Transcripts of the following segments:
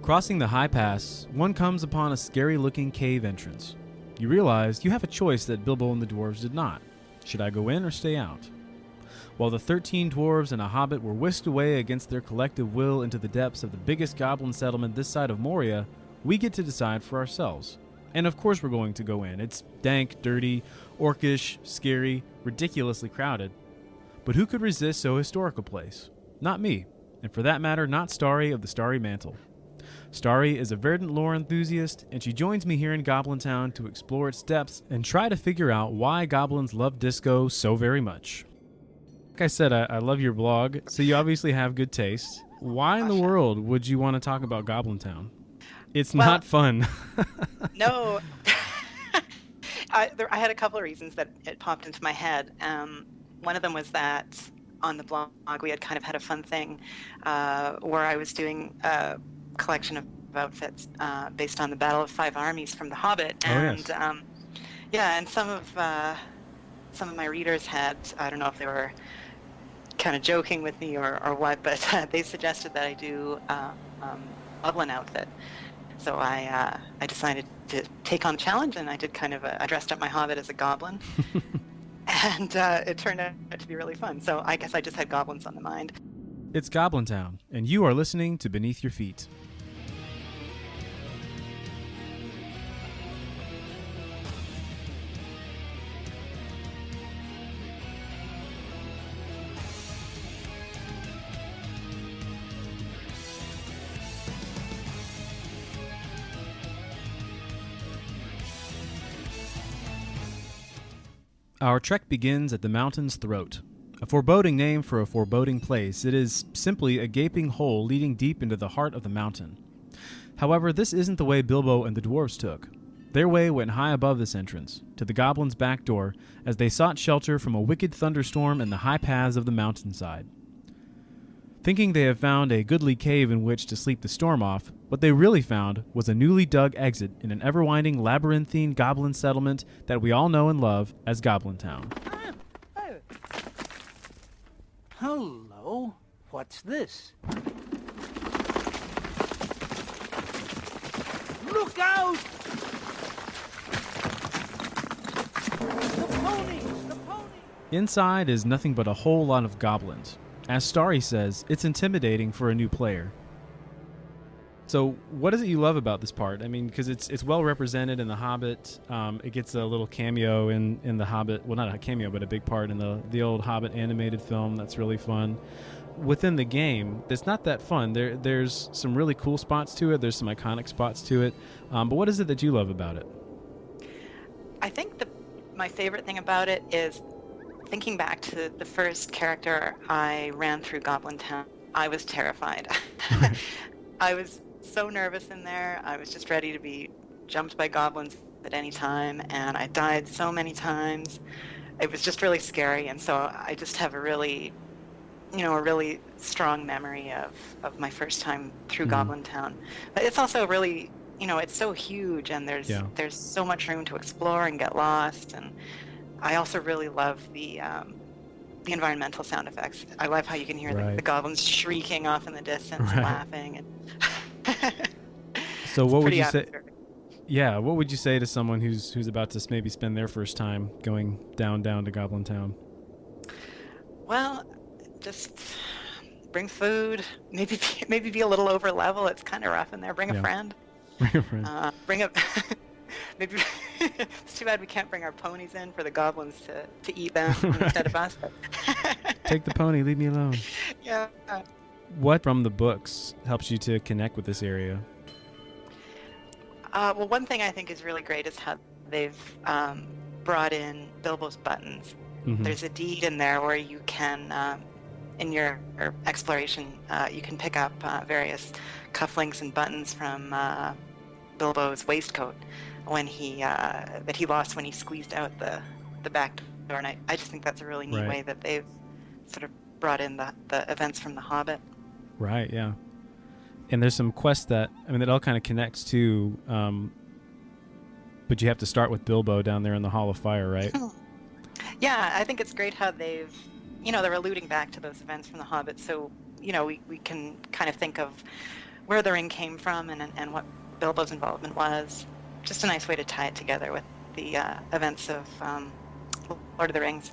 Crossing the high pass, one comes upon a scary-looking cave entrance. You realize you have a choice that Bilbo and the dwarves did not. Should I go in or stay out? While the 13 dwarves and a hobbit were whisked away against their collective will into the depths of the biggest goblin settlement this side of Moria, we get to decide for ourselves. And of course we're going to go in. It's dank, dirty, orcish, scary, ridiculously crowded. But who could resist so historic a place? Not me, and for that matter, not Starry of the Starry Mantle. Starry is a verdant lore enthusiast, and she joins me here in Goblin Town to explore its depths and try to figure out why goblins love disco so very much. Like I said, I love your blog, so you obviously have good taste. Why in the world would you want to talk about Goblin Town? It's not fun. No. I had a couple of reasons that it popped into my head. One of them was that on the blog we had kind of had a fun thing where I was doing a collection of outfits based on the Battle of Five Armies from The Hobbit, and and some of my readers had, I don't know if they were kind of joking with me or what, but they suggested that I do Goblin outfit. So I decided to take on the challenge, and I did kind of I dressed up my Hobbit as a goblin, and it turned out to be really fun. So I guess I just had goblins on the mind. It's Goblin Town, and you are listening to Beneath Your Feet. Our trek begins at the mountain's throat. A foreboding name for a foreboding place, it is simply a gaping hole leading deep into the heart of the mountain. However, this isn't the way Bilbo and the dwarves took. Their way went high above this entrance, to the goblins' back door, as they sought shelter from a wicked thunderstorm in the high paths of the mountainside. Thinking they have found a goodly cave in which to sleep the storm off, what they really found was a newly dug exit in an ever-winding labyrinthine goblin settlement that we all know and love as Goblin Town. Hello, what's this? Look out! The ponies! The ponies! Inside is nothing but a whole lot of goblins. As Starry says, it's intimidating for a new player. So what is it you love about this part? I mean, because it's well represented in The Hobbit. It gets a little cameo in The Hobbit. Well, not a cameo, but a big part in the old Hobbit animated film. That's really fun. Within the game, it's not that fun. There's some really cool spots to it. There's some iconic spots to it. But what is it that you love about it? I think my favorite thing about it is thinking back to the first character I ran through Goblin Town. I was terrified. I was so nervous in there. I was just ready to be jumped by goblins at any time, and I died so many times. It was just really scary, and so I just have a really strong memory of my first time through Goblin Town. But it's also really, it's so huge, and there's so much room to explore and get lost, and I also really love the environmental sound effects. I love how you can hear the goblins shrieking off in the distance, laughing. And so what would you say? Yeah, what would you say to someone who's about to maybe spend their first time going down to Goblin Town? Well, just bring food. Maybe be a little over level. It's kind of rough in there. Bring a friend. Bring a friend. Maybe it's too bad we can't bring our ponies in for the goblins to eat them instead of us. Take the pony, leave me alone. Yeah. What from the books helps you to connect with this area? Well, one thing I think is really great is how they've brought in Bilbo's buttons. Mm-hmm. There's a deed in there where you can, in your exploration, you can pick up various cufflinks and buttons from Bilbo's waistcoat that he lost when he squeezed out the back door. And I just think that's a really neat way that they've sort of brought in the events from The Hobbit. Right, yeah. And there's some quests that all kind of connects to, but you have to start with Bilbo down there in the Hall of Fire, right? Yeah, I think it's great how they've, they're alluding back to those events from The Hobbit, so, we can kind of think of where the ring came from and what Bilbo's involvement was. Just a nice way to tie it together with the events of Lord of the Rings.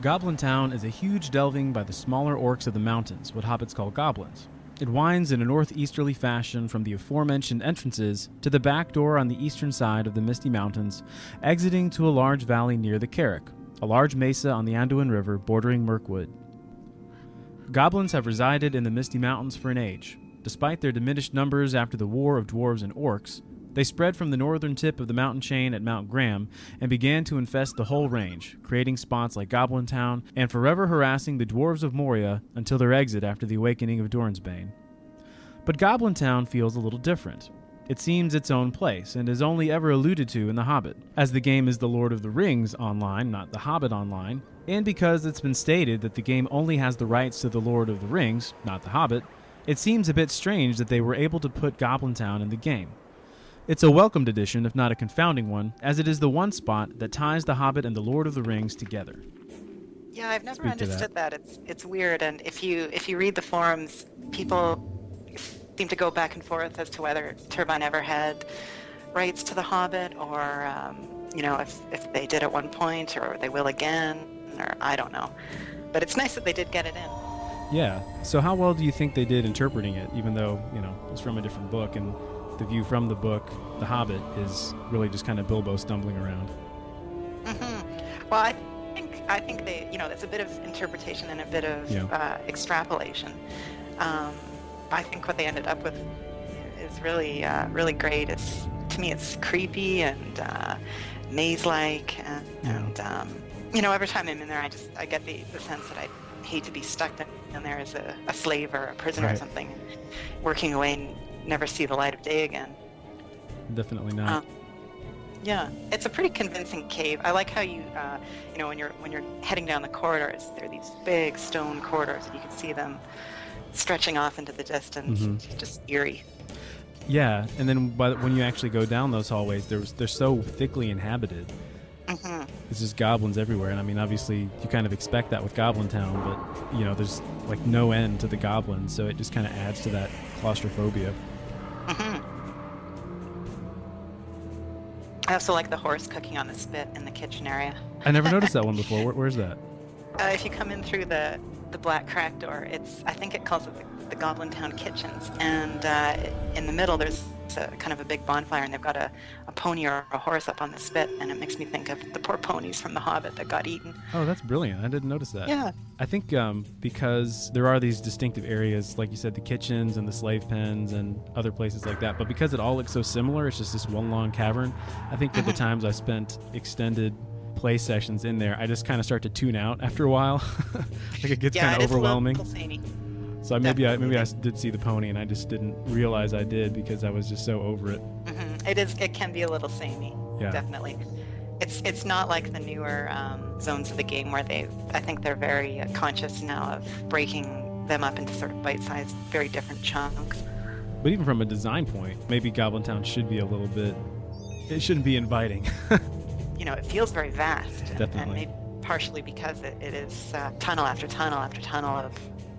Goblin Town is a huge delving by the smaller orcs of the mountains, what hobbits call goblins. It winds in a northeasterly fashion from the aforementioned entrances to the back door on the eastern side of the Misty Mountains, exiting to a large valley near the Carrick, a large mesa on the Anduin River bordering Mirkwood. Goblins have resided in the Misty Mountains for an age. Despite their diminished numbers after the War of Dwarves and Orcs, they spread from the northern tip of the mountain chain at Mount Graham and began to infest the whole range, creating spots like Goblin Town and forever harassing the dwarves of Moria until their exit after the awakening of Doransbane. But Goblin Town feels a little different. It seems its own place and is only ever alluded to in The Hobbit, as the game is the Lord of the Rings online, not The Hobbit online, and because it's been stated that the game only has the rights to the Lord of the Rings, not The Hobbit, it seems a bit strange that they were able to put Goblin Town in the game. It's a welcomed addition, if not a confounding one, as it is the one spot that ties The Hobbit and the Lord of the Rings together. Yeah, I've never understood that. It's weird, and if you read the forums, people seem to go back and forth as to whether Turbine ever had rights to The Hobbit, or if they did at one point, or they will again, or I don't know. But it's nice that they did get it in. Yeah. So how well do you think they did interpreting it, even though it's from a different book, and the view from the book, The Hobbit, is really just kind of Bilbo stumbling around? Mm-hmm. Well, I think they, it's a bit of interpretation and a bit of extrapolation. I think what they ended up with is really, really great. To me, it's creepy and maze-like, and every time I'm in there, I get the sense that I hate to be stuck in there as a slave or a prisoner or something, working away and never see the light of day again. Definitely not. Yeah, it's a pretty convincing cave. I like how you, when you're heading down the corridors, there are these big stone corridors, and you can see them stretching off into the distance. Mm-hmm. It's just eerie. Yeah, and then when you actually go down those hallways, they're so thickly inhabited. Mm-hmm. It's just goblins everywhere, and I mean, obviously, you kind of expect that with Goblin Town, but there's like no end to the goblins, so it just kind of adds to that claustrophobia. Mm-hmm. I also like the horse cooking on the spit in the kitchen area. I never noticed that one before. Where's that? If you come in through the black crack door, I think it calls it the Goblin Town kitchens, and in the middle there's kind of a big bonfire, and they've got a pony or a horse up on the spit, and it makes me think of the poor ponies from The Hobbit that got eaten. Oh, that's brilliant. I didn't notice that. Yeah. I think because there are these distinctive areas, like you said, the kitchens and the slave pens and other places like that, but because it all looks so similar, it's just this one long cavern, I think that the times I spent extended play sessions in there, I just kind of start to tune out after a while. Like it gets kind of overwhelming. A little samey. So maybe I did see the pony, and I just didn't realize I did because I was just so over it. Mm-hmm. It can be a little samey. Yeah. Definitely. It's not like the newer zones of the game where I think they're very conscious now of breaking them up into sort of bite-sized, very different chunks. But even from a design point, maybe Goblin Town should be a little bit. It shouldn't be inviting. It feels very vast. Definitely. And maybe partially because it is tunnel after tunnel after tunnel of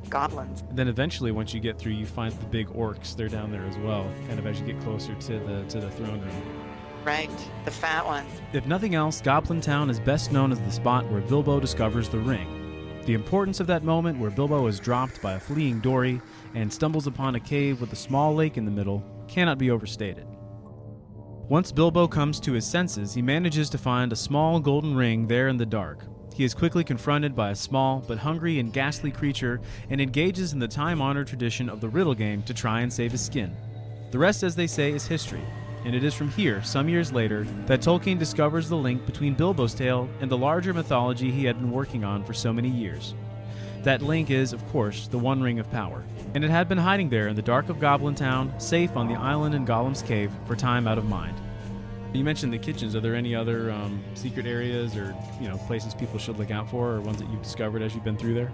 goblins. Then eventually, once you get through, you find the big orcs. They're down there as well, kind of as you get closer to the throne room. Right, the fat ones. If nothing else, Goblin Town is best known as the spot where Bilbo discovers the ring. The importance of that moment where Bilbo is dropped by a fleeing dory and stumbles upon a cave with a small lake in the middle cannot be overstated. Once Bilbo comes to his senses, he manages to find a small golden ring there in the dark. He is quickly confronted by a small but hungry and ghastly creature and engages in the time-honored tradition of the riddle game to try and save his skin. The rest, as they say, is history, and it is from here, some years later, that Tolkien discovers the link between Bilbo's tale and the larger mythology he had been working on for so many years. That link is, of course, the One Ring of Power, and it had been hiding there in the dark of Goblin Town, safe on the island in Gollum's Cave, for time out of mind. You mentioned the kitchens. Are there any other secret areas or places people should look out for, or ones that you've discovered as you've been through there?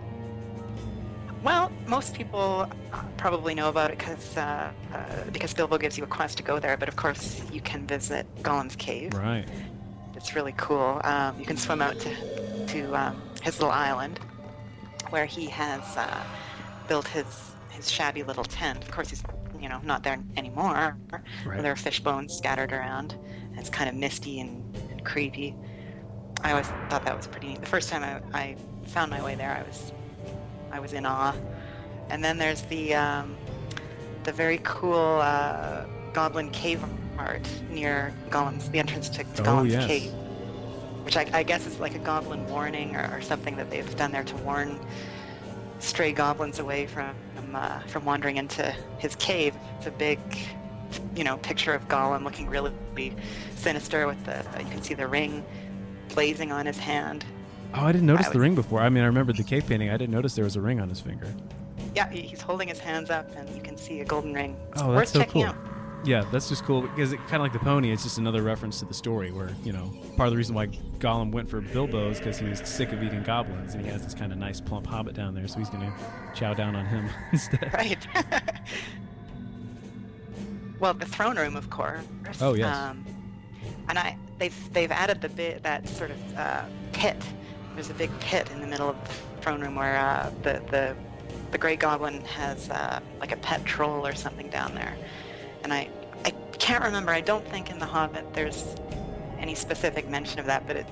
Well, most people probably know about it because Bilbo gives you a quest to go there. But of course, you can visit Gollum's Cave. Right. It's really cool. You can swim out to his little island, where he has built his shabby little tent. Of course, he's not there anymore. Right. There are fish bones scattered around. And it's kind of misty and creepy. I always thought that was pretty neat. The first time I found my way there, I was in awe. And then there's the very cool Goblin Cave art near the entrance to Gollum's yes. Cave, which I guess is like a goblin warning or something that they've done there to warn stray goblins away from wandering into his cave. It's a big, picture of Gollum looking really sinister with you can see the ring blazing on his hand. Oh, I didn't notice the ring before. I mean, I remembered the cave painting. I didn't notice there was a ring on his finger. Yeah, he's holding his hands up, and you can see a golden ring. It's Oh, worth that's so checking cool. out. Yeah, that's just cool because it kind of like the pony. It's just another reference to the story where, part of the reason why Gollum went for Bilbo is because he was sick of eating goblins, and he has this kind of nice plump hobbit down there, so he's going to chow down on him instead. Right. Well, the throne room, of course. Oh, yes. And they've added that sort of pit. There's a big pit in the middle of the throne room where the Grey Goblin has like a pet troll or something down there. And I can't remember. I don't think in The Hobbit there's any specific mention of that, but it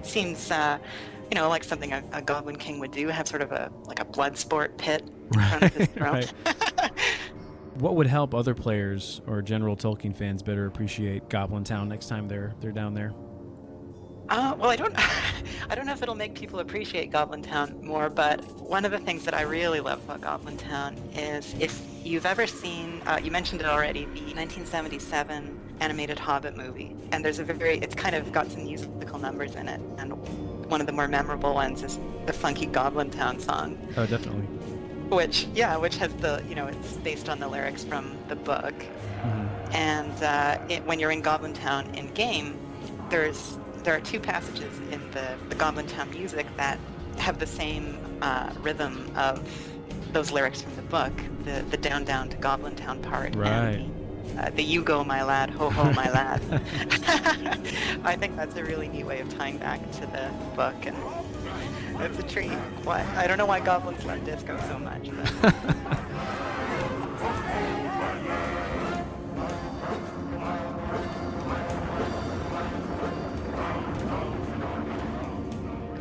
seems like something a Goblin King would do, have sort of a blood sport pit in front of his throne. Right. What would help other players or general Tolkien fans better appreciate Goblin Town next time they're down there? Well, I don't know if it'll make people appreciate Goblin Town more, but one of the things that I really love about Goblin Town is if you've ever seen, you mentioned it already, the 1977 animated Hobbit movie, and it's kind of got some musical numbers in it, and one of the more memorable ones is the funky Goblin Town song. Oh, definitely. Which has it's based on the lyrics from the book. Mm-hmm. And when you're in Goblin Town in game, there are two passages in the Goblin Town music that have the same rhythm of those lyrics from the book, the down to Goblin Town part. Right. And the you go my lad, ho ho my lad. I think that's a really neat way of tying back to the book, and it's a treat. I don't know why goblins love disco so much. But.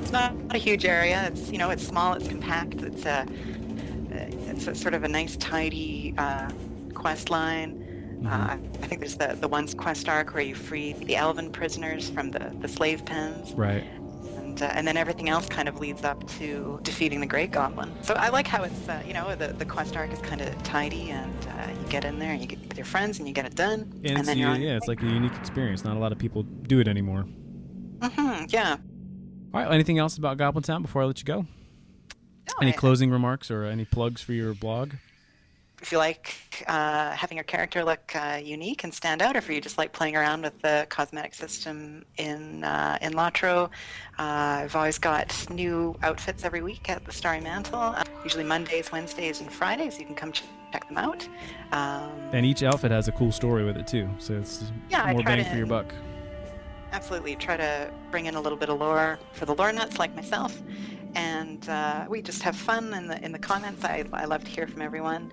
It's not a huge area. It's small. It's compact. It's a sort of a nice, tidy quest line. I think there's the one quest arc where you free the elven prisoners from the slave pens. Right. And then everything else kind of leads up to defeating the Great Goblin. So I like how it's the quest arc is kind of tidy, and you get in there and you get with your friends and you get it done. And then it's like a unique experience. Not a lot of people do it anymore. Yeah. All right. Anything else about Goblin Town before I let you go? No, Any closing remarks or any plugs for your blog? If you like having your character look unique and stand out, or if you just like playing around with the cosmetic system in LOTRO, I've always got new outfits every week at the Starry Mantle, usually Mondays, Wednesdays, and Fridays. You can come check them out. And each outfit has a cool story with it too, so it's more bang for your buck. Absolutely. Try to bring in a little bit of lore for the lore nuts like myself. And we just have fun in the comments. I love to hear from everyone,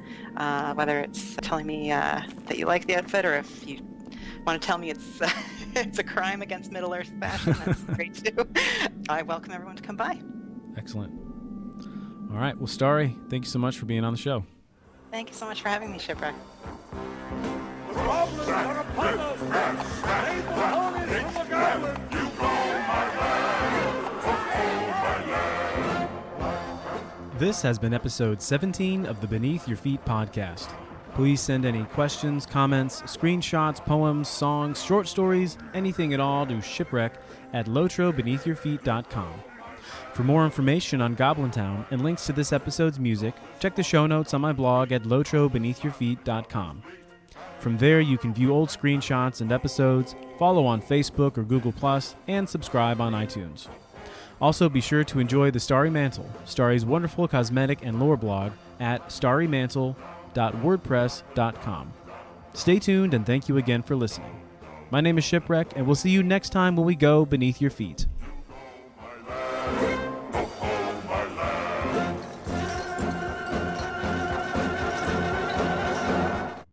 whether it's telling me that you like the outfit, or if you want to tell me it's it's a crime against Middle-earth fashion. That's great too. I welcome everyone to come by. Excellent. All right. Well, Starry, thank you so much for being on the show. Thank you so much for having me, Shipwreck. The goblins are upon us! Save the ponies from the goblins! You blow my land! This has been episode 17 of the Beneath Your Feet podcast. Please send any questions, comments, screenshots, poems, songs, short stories, anything at all to shipwreck@lotrobeneathyourfeet.com. For more information on Goblin Town and links to this episode's music, check the show notes on my blog at lotrobeneathyourfeet.com. From there, you can view old screenshots and episodes, follow on Facebook or Google+, and subscribe on iTunes. Also, be sure to enjoy the Starry Mantle, Starry's wonderful cosmetic and lore blog at starrymantle.wordpress.com. Stay tuned, and thank you again for listening. My name is Shipwreck, and we'll see you next time when we go beneath your feet.